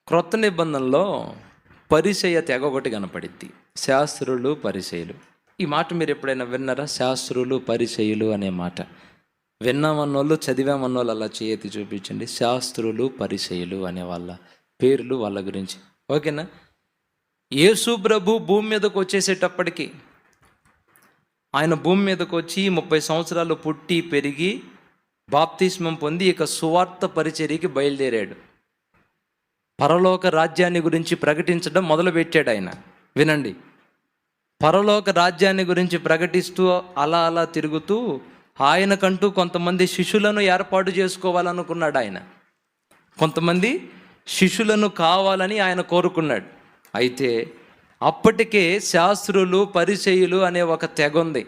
క్రొత్త నిబంధనలో పరిసయ్య తెగ ఒకటి కనపడిద్ది. శాస్త్రులు, పరిసయ్యులు. ఈ మాట మీరు ఎప్పుడైనా విన్నారా? శాస్త్రులు, పరిసయ్యులు అనే మాట విన్నామన్నోళ్ళు, చదివామన్నోళ్ళు అలా చేయతి చూపించండి. శాస్త్రులు, పరిసయ్యులు అనే వాళ్ళ పేర్లు, వాళ్ళ గురించి. ఓకేనా? యేసు ప్రభు భూమి మీదకు వచ్చేసేటప్పటికి, ఆయన భూమి మీదకు వచ్చి 30 సంవత్సరాలు పుట్టి పెరిగి బాప్తిస్మం పొంది ఇక సువార్త పరిచర్యకి బయలుదేరాడు. పరలోక రాజ్యాన్ని గురించి ప్రకటించడం మొదలుపెట్టాడు ఆయన. వినండి, పరలోక రాజ్యాన్ని గురించి ప్రకటిస్తూ అలా అలా తిరుగుతూ ఆయనకంటూ కొంతమంది శిష్యులను ఏర్పాటు చేసుకోవాలనుకున్నాడు ఆయన. కొంతమంది శిష్యులను కావాలని ఆయన కోరుకున్నాడు. అయితే అప్పటికే శాస్త్రులు, పరిసయ్యులు అనే ఒక తెగ ఉంది.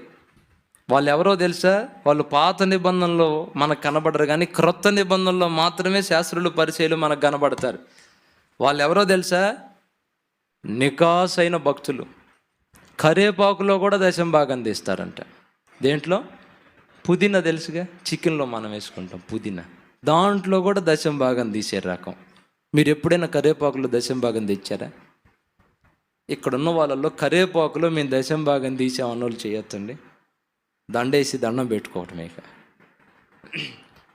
వాళ్ళు ఎవరో తెలుసా? వాళ్ళు పాత నిబంధనలో మనకు కనబడరు, కానీ క్రొత్త నిబంధనలో మాత్రమే శాస్త్రులు, పరిసయ్యులు మనకు కనబడతారు. వాళ్ళు ఎవరో తెలుసా? నికాసైన భక్తులు. కరేపాకులో కూడా దశం భాగం తీస్తారంట. దేంట్లో? పుదీనా తెలుసుగా, చికెన్లో మనం వేసుకుంటాం పుదీనా, దాంట్లో కూడా దశం భాగం తీసే రకం. మీరు ఎప్పుడైనా కరేపాకులో దశం భాగం తెచ్చారా? ఇక్కడున్న వాళ్ళల్లో కరేపాకులో మేము దశం భాగం తీసామన్న వాళ్ళు చేయొద్దండి. దండేసి దండం పెట్టుకోవటం. ఇక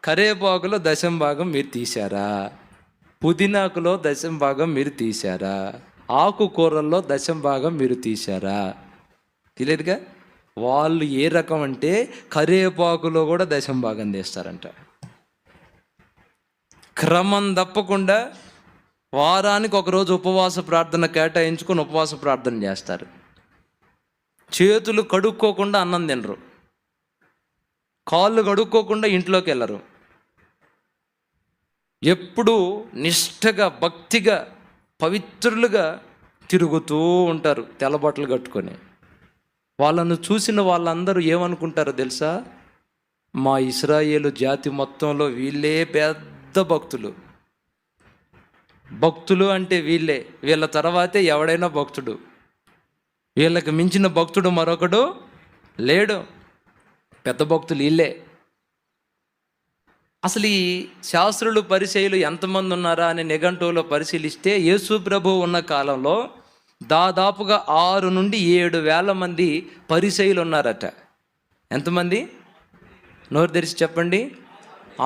కరేపాకులో దశం భాగం మీరు తీశారా? పుదీనాకులో దశం భాగం మీరు తీశారా? ఆకుకూరల్లో దశం భాగం మీరు తీశారా? తెలియదుగా. వాళ్ళు ఏ రకం అంటే కరేపాకులో కూడా దశం భాగం తీస్తారంట. క్రమం తప్పకుండా వారానికి ఒకరోజు ఉపవాస ప్రార్థన కేటాయించుకొని ఉపవాస ప్రార్థన చేస్తారు. చేతులు కడుక్కోకుండా అన్నం తినరు, కాళ్ళు కడుక్కోకుండా ఇంట్లోకి వెళ్ళరు. ఎప్పుడూ నిష్ఠగా, భక్తిగా, పవిత్రులుగా తిరుగుతూ ఉంటారు తెల్లబట్టలు కట్టుకొని. వాళ్ళను చూసిన వాళ్ళందరూ ఏమనుకుంటారో తెలుసా? మా ఇశ్రాయేలు జాతి మొత్తంలో వీళ్ళే పెద్ద భక్తులు. భక్తులు అంటే వీళ్ళే, వీళ్ళ తర్వాతే ఎవడైనా భక్తుడు. వీళ్ళకి మించిన భక్తుడు మరొకడు లేడు. పెద్ద భక్తులు వీళ్ళే. అసలు ఈ శాస్త్రులు, పరిసయ్యులు ఎంతమంది ఉన్నారా అని నిఘంటువులో పరిశీలిస్తే యేసు ప్రభు ఉన్న కాలంలో దాదాపుగా 6 నుండి 7 వేల మంది పరిసయ్యులు ఉన్నారట. ఎంతమంది? నోరు తెరిచి చెప్పండి.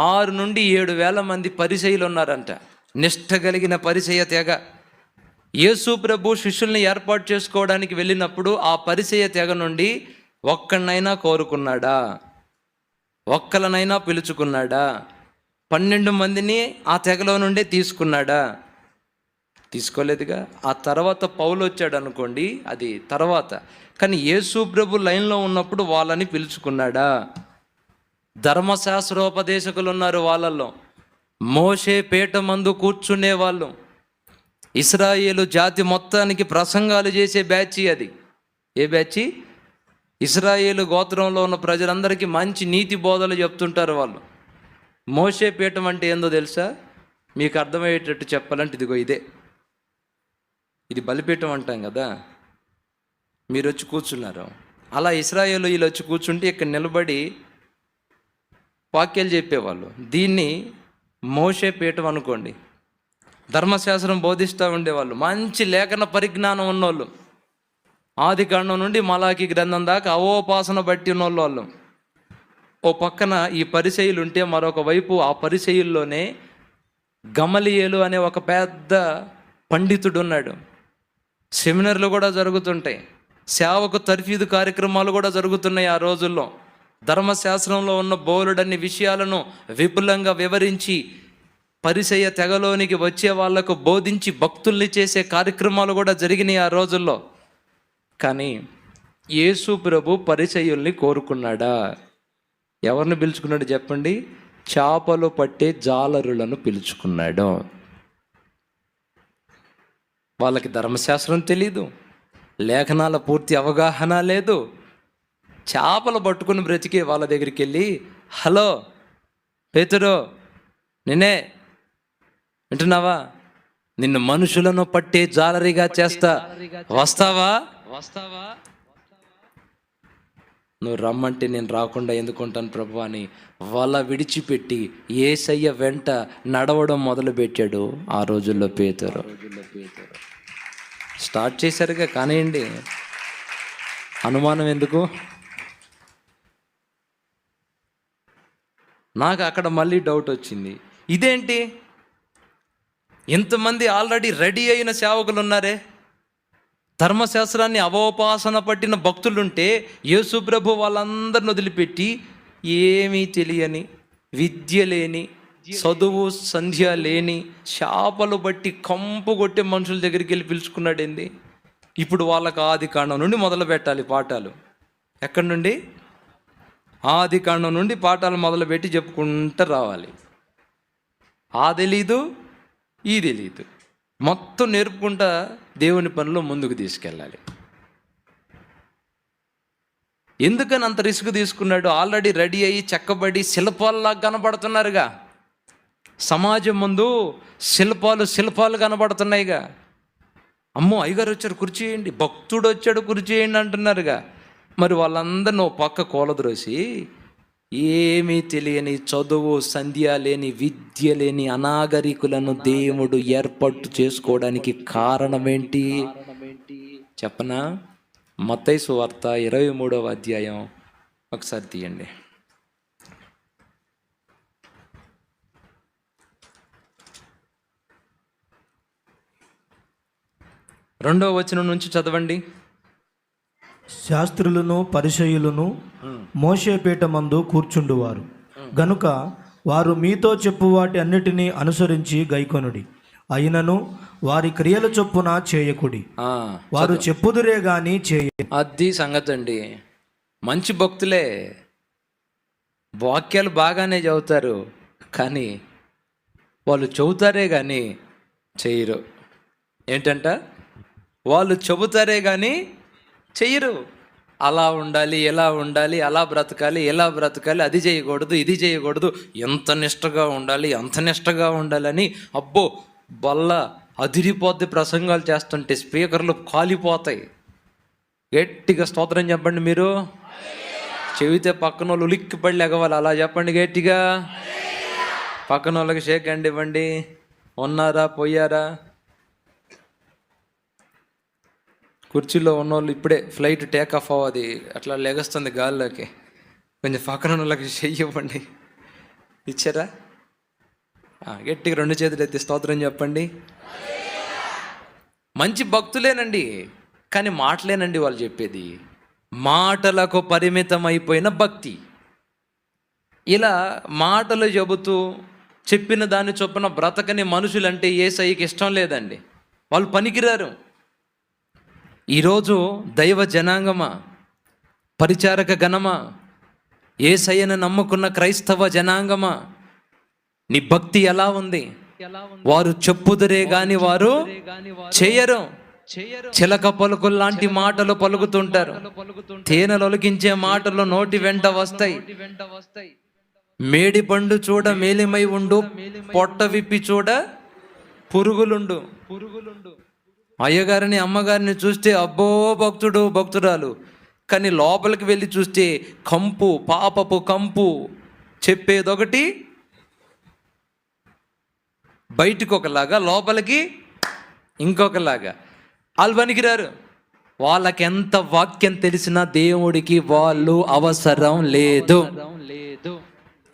6 నుండి 7 వేల మంది పరిసయ్యులు ఉన్నారంట. నిష్ఠ కలిగిన పరిసయ్య తెగ. యేసు ప్రభు శిష్యుల్ని ఏర్పాటు చేసుకోవడానికి వెళ్ళినప్పుడు ఆ పరిసయ్య తెగ నుండి ఒక్కడినైనా కోరుకున్నాడా? ఒక్కలనైనా పిలుచుకున్నాడా? 12 మందిని ఆ తెగలో నుండే తీసుకున్నాడా? తీసుకోలేదుగా. ఆ తర్వాత పౌలు వచ్చాడు అనుకోండి, అది తర్వాత. కానీ యేసు ప్రభు లైన్లో ఉన్నప్పుడు వాళ్ళని పిలుచుకున్నాడా? ధర్మశాస్త్రోపదేశకులు ఉన్నారు వాళ్ళల్లో. మోషే పీట మందు కూర్చునే వాళ్ళు. ఇశ్రాయేలు జాతి మొత్తానికి ప్రసంగాలు చేసే బ్యాచ్ అది. ఏ బ్యాచ్? ఇశ్రాయేలు గోత్రంలో ఉన్న ప్రజలందరికీ మంచి నీతి బోధలు చెప్తుంటారు వాళ్ళు. మోషే పీఠం అంటే ఏందో తెలుసా? మీకు అర్థమయ్యేటట్టు చెప్పాలంటే ఇదిగో ఇదే. ఇది బలిపీఠం అంటాం కదా. మీరు వచ్చి కూర్చున్నారు, అలా ఇశ్రాయేలు వీళ్ళు వచ్చి కూర్చుంటే ఇక్కడ నిలబడి వాక్యాలు చెప్పేవాళ్ళు. దీన్ని మోషే పీఠం అనుకోండి. ధర్మశాస్త్రం బోధిస్తూ ఉండేవాళ్ళు, మంచి లేఖన పరిజ్ఞానం ఉన్నోళ్ళు. ఆది కాండం నుండి మలాకి గ్రంథం దాకా అవోపాసన బట్టి ఉన్నోళ్ళు వాళ్ళు. ఓ పక్కన ఈ పరిసయ్యులు ఉంటే మరొక వైపు ఆ పరిసయ్యుల్లోనే గమలియేలు అనే ఒక పెద్ద పండితుడు ఉన్నాడు. సెమినార్లు కూడా జరుగుతుంటాయి, సేవకు తర్ఫీదు కార్యక్రమాలు కూడా జరుగుతున్నాయి ఆ రోజుల్లో. ధర్మశాస్త్రంలో ఉన్న బోలెడన్ని విషయాలను విపులంగా వివరించి పరిసయ్య తెగలోనికి వచ్చే వాళ్లకు బోధించి భక్తుల్ని చేసే కార్యక్రమాలు కూడా జరిగినాయి ఆ రోజుల్లో. కానీ యేసు ప్రభు పరిసయ్యుల్ని కోరుకున్నాడా? ఎవరిని పిలుచుకున్నాడు చెప్పండి? చేపలు పట్టే జాలరులను పిలుచుకున్నాడు. వాళ్ళకి ధర్మశాస్త్రం తెలీదు, లేఖనాల పూర్తి అవగాహన లేదు. చేపలు పట్టుకుని బ్రతికే వాళ్ళ దగ్గరికి వెళ్ళి, హలో పేతురు, నిన్నే వింటున్నావా? నిన్ను మనుషులను పట్టే జాలరిగా చేస్తా, వస్తావా? నువ్వు రమ్మంటే నేను రాకుండా ఎందుకుంటాను ప్రభు అని వల విడిచిపెట్టి యేసయ్య వెంట నడవడం మొదలుపెట్టాడు. ఆ రోజుల్లో పేతురు స్టార్ట్ చేశారుగా, కానివ్వండి, అనుమానం ఎందుకు? నాకు అక్కడ మళ్ళీ డౌట్ వచ్చింది, ఇదేంటి ఇంతమంది ఆల్రెడీ రెడీ అయిన సేవకులు ఉన్నారే, ధర్మశాస్త్రాన్ని అవోపాసన పట్టిన భక్తులుంటే యేసు ప్రభు వాళ్ళందరిని వదిలిపెట్టి ఏమీ తెలియని, విద్య లేని, చదువు సంధ్య లేని, శాపలు బట్టి కంపు కొట్టే మనుషుల దగ్గరికి వెళ్ళి పిలుచుకున్నాడేంది? ఇప్పుడు వాళ్ళకి ఆది కాండం నుండి మొదలు పెట్టాలి పాఠాలు. ఎక్కడి నుండి? ఆది కాండం నుండి పాఠాలు మొదలుపెట్టి చెప్పుకుంటూ రావాలి. ఆ తెలీదు, ఈ తెలీదు, మొత్తం నేర్పుకుంటా దేవుని పనిలో ముందుకు తీసుకెళ్ళాలి. ఎందుకని అంత రిస్క్ తీసుకున్నాడు? ఆల్రెడీ రెడీ అయ్యి చెక్కబడి శిల్పాల్లా కనబడుతున్నారుగా, సమాజం ముందు శిల్పాలు కనబడుతున్నాయిగా. అమ్మో అయ్యగారు వచ్చారు కుర్చీ చేయండి, భక్తుడు వచ్చాడు కుర్చీ చేయండి అంటున్నారుగా. మరి వాళ్ళందరినీ ఓ పక్క కూలద్రోసి ఏమీ తెలియని, చదువు సంధ్య లేని, విద్య లేని అనాగరికులను దేవుడు ఏర్పాటు చేసుకోవడానికి కారణం ఏంటి చెప్పనా? మత్తయి సువార్త 23వ అధ్యాయం ఒకసారి తీయండి. 2వ వచనం నుంచి చదవండి. శాస్త్రులను పరిసయ్యులను మోషే పీఠ మందు కూర్చుండువారు గనుక వారు మీతో చెప్పు వాటి అన్నిటినీ అనుసరించి గైకొనుడి, అయినను వారి క్రియల చొప్పున చేయకుడి, వారు చెప్పుదురే గాని చేయ. అది సంగతి అండి. మంచి భక్తులే, వాక్యాలు బాగానే చదువుతారు, కానీ వాళ్ళు చెబుతారే కానీ చెయ్యరు. ఏంటంట? వాళ్ళు చెబుతారే కానీ చెయ్యరు. అలా ఉండాలి, ఎలా ఉండాలి, అలా బ్రతకాలి, ఎలా బ్రతకాలి, అది చేయకూడదు, ఇది చేయకూడదు, ఎంత నిష్టగా ఉండాలి, అంత నిష్టగా ఉండాలని అబ్బో బల్ల అదిరిపోద్ది. ప్రసంగాలు చేస్తుంటే స్పీకర్లు కాలిపోతాయి. గట్టిగా స్తోత్రం చెప్పండి మీరు. చెబితే పక్కన వాళ్ళు ఉలిక్కిపడి ఎగవాలి. అలా చెప్పండి గట్టిగా. పక్కన వాళ్ళకి షేక్ హ్యాండ్ ఇవ్వండి. ఉన్నారా పోయారా? కుర్చీలో ఉన్నోళ్ళు ఇప్పుడే ఫ్లైట్ టేక్ ఆఫ్ అవ్వది, అట్లా లెగస్తుంది గాల్లోకి. కొంచెం పక్కన వాళ్ళకి చెయ్యి ఇవ్వండి. ఇచ్చారా? గట్టిగా 2 చేతులు ఎత్తి స్తోత్రం చెప్పండి. మంచి భక్తులేనండి, కానీ మాటలేనండి వాళ్ళు చెప్పేది. మాటలకు పరిమితం అయిపోయిన భక్తి. ఇలా మాటలు చెబుతూ చెప్పిన దాన్ని చొప్పున బ్రతకని మనుషులంటే యేసయ్యకి ఇష్టం లేదండి. వాళ్ళు పనికిరారు. ఈరోజు దైవ జనాంగమా, పరిచారక గణమా, యేసయ్యను నమ్ముకున్న క్రైస్తవ జనాంగమా, నీ భక్తి ఎలా ఉంది? వారు చెప్పుదురే గాని వారు చేయరు. చిలక పలుకులు లాంటి మాటలు పలుకుతుంటారు. తేనెలు ఒలికించే మాటలు నోటి వెంట వస్తాయి. మేడి పండు చూడ మేలిమై ఉండు, పొట్ట విప్పి చూడ పురుగులుండు. అయ్యగారిని అమ్మగారిని చూస్తే అబ్బో భక్తుడు భక్తురాలు, కానీ లోపలికి వెళ్ళి చూస్తే కంపు, పాపపు కంపు. చెప్పేదొకటి, బయటికి ఒకలాగా, లోపలికి ఇంకొకలాగా. వాళ్ళు పనికిరారు. వాళ్ళకి ఎంత వాక్యం తెలిసినా దేవుడికి వాళ్ళు అవసరం లేదు.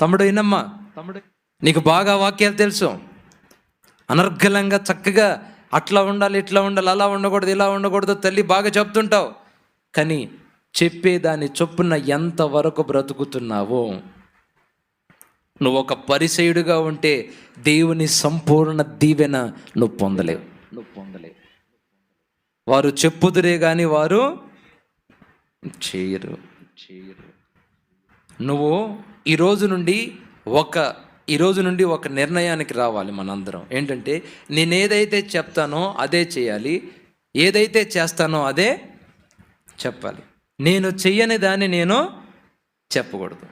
తమ్ముడు వినమ్మా, నీకు బాగా వాక్యాలు తెలుసు, అనర్గళంగా చక్కగా అట్లా ఉండాలి, ఇట్లా ఉండాలి, అలా ఉండకూడదు, ఇలా ఉండకూడదు తల్లి బాగా చెప్తుంటావు, కానీ చెప్పేదాన్ని చొప్పున ఎంతవరకు బ్రతుకుతున్నావో. నువ్వు ఒక పరిసయుడిగా ఉంటే దేవుని సంపూర్ణ దీవెన నువ్వు పొందలేవు. వారు చెప్పుదురే కానీ వారు చేయరు. నువ్వు ఈరోజు నుండి ఒక నిర్ణయానికి రావాలి మనందరం. ఏంటంటే నేను ఏదైతే చెప్తానో అదే చేయాలి, ఏదైతే చేస్తానో అదే చెప్పాలి. నేను చెయ్యని దాన్ని నేను చెప్పకూడదు.